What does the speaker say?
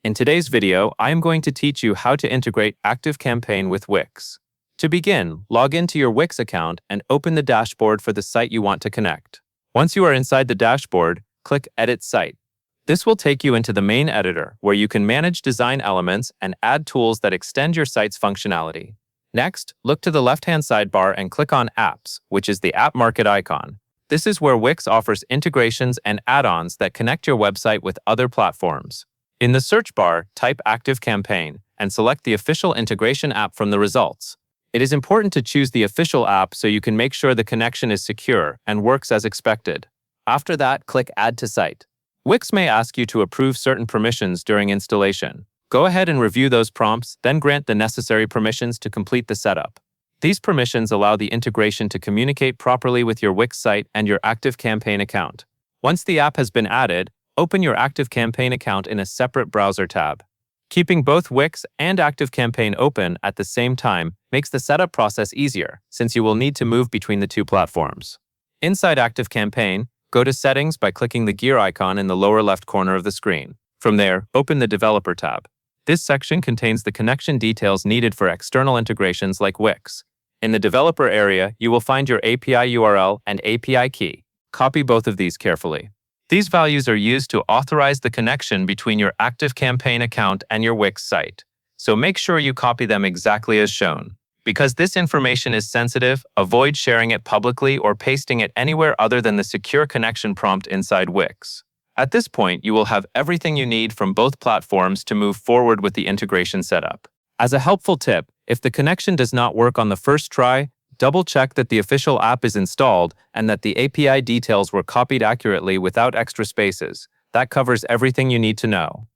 In today's video, I am going to teach you how to integrate Activecampaign with Wix. To begin, log into your Wix account and open the dashboard for the site you want to connect. Once you are inside the dashboard, click Edit Site. This will take you into the main editor, where you can manage design elements and add tools that extend your site's functionality. Next, look to the left-hand sidebar and click on Apps, which is the App Market icon. This is where Wix offers integrations and add-ons that connect your website with other platforms. In the search bar, type Activecampaign and select the official integration app from the results. It is important to choose the official app so you can make sure the connection is secure and works as expected. After that, click Add to Site. Wix may ask you to approve certain permissions during installation. Go ahead and review those prompts, then grant the necessary permissions to complete the setup. These permissions allow the integration to communicate properly with your Wix site and your Activecampaign account. Once the app has been added, open your Activecampaign account in a separate browser tab. Keeping both Wix and Activecampaign open at the same time makes the setup process easier, since you will need to move between the two platforms. Inside Activecampaign, go to Settings by clicking the gear icon in the lower left corner of the screen. From there, open the Developer tab. This section contains the connection details needed for external integrations like Wix. In the developer area, you will find your API URL and API key. Copy both of these carefully. These values are used to authorize the connection between your Activecampaign account and your Wix site, so make sure you copy them exactly as shown. Because this information is sensitive, avoid sharing it publicly or pasting it anywhere other than the secure connection prompt inside Wix. At this point, you will have everything you need from both platforms to move forward with the integration setup. As a helpful tip, if the connection does not work on the first try, double-check that the official app is installed and that the API details were copied accurately without extra spaces. That covers everything you need to know.